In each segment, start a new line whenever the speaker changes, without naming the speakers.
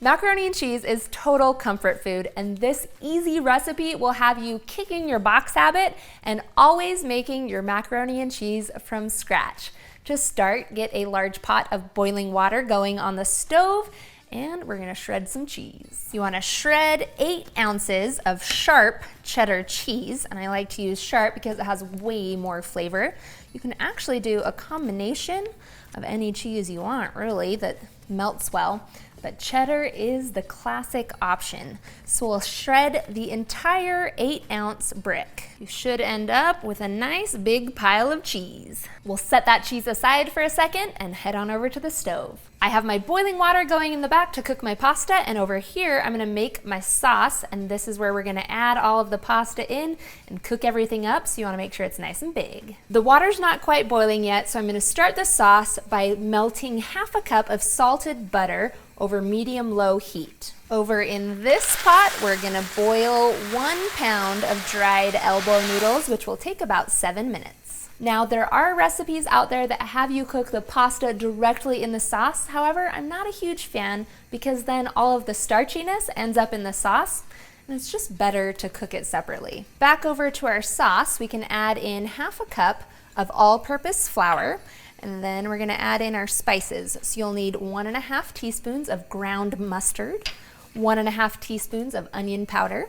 Macaroni and cheese is total comfort food, and this easy recipe will have you kicking your box habit and always making your macaroni and cheese from scratch. To start, get a large pot of boiling water going on the stove, and we're gonna shred some cheese. You wanna shred 8 ounces of sharp cheddar cheese, and I like to use sharp because it has way more flavor. You can actually do a combination of any cheese you want, really, that melts well. But cheddar is the classic option. So we'll shred the entire 8-ounce brick. You should end up with a nice big pile of cheese. We'll set that cheese aside for a second and head on over to the stove. I have my boiling water going in the back to cook my pasta, and over here I'm gonna make my sauce, and this is where we're gonna add all of the pasta in and cook everything up, so you wanna make sure it's nice and big. The water's not quite boiling yet, so I'm gonna start the sauce by melting half a cup of salted butter over medium-low heat. Over in this pot, we're gonna boil 1 pound of dried elbow noodles, which will take about 7 minutes. Now, there are recipes out there that have you cook the pasta directly in the sauce. However, I'm not a huge fan because then all of the starchiness ends up in the sauce, and it's just better to cook it separately. Back over to our sauce, we can add in half a cup of all-purpose flour, and then we're gonna add in our spices. So you'll need 1.5 teaspoons of ground mustard, 1.5 teaspoons of onion powder,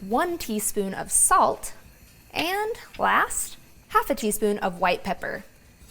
1 teaspoon of salt, and last, half a teaspoon of white pepper.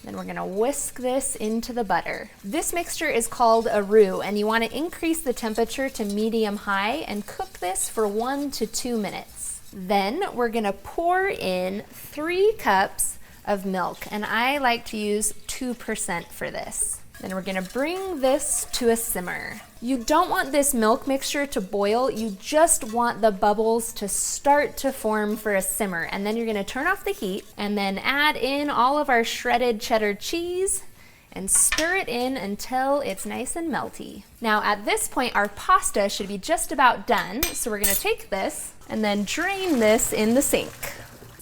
Then we're gonna whisk this into the butter. This mixture is called a roux, and you wanna increase the temperature to medium-high and cook this for 1 to 2 minutes. Then we're gonna pour in 3 cups of milk, and I like to use 2% for this. Then we're gonna bring this to a simmer. You don't want this milk mixture to boil, you just want the bubbles to start to form for a simmer, and then you're gonna turn off the heat and then add in all of our shredded cheddar cheese and stir it in until it's nice and melty. Now at this point, our pasta should be just about done, so we're gonna take this and then drain this in the sink.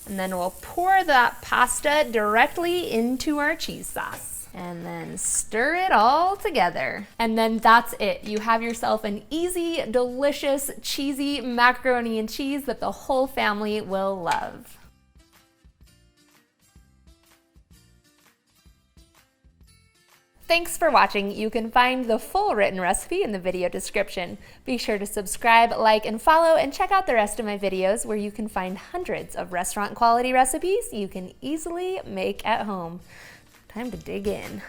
And then we'll pour that pasta directly into our cheese sauce. And then stir it all together. And then that's it. You have yourself an easy, delicious, cheesy macaroni and cheese that the whole family will love. Thanks for watching. You can find the full written recipe in the video description. Be sure to subscribe, like, and follow, and check out the rest of my videos where you can find hundreds of restaurant quality recipes you can easily make at home. Time to dig in.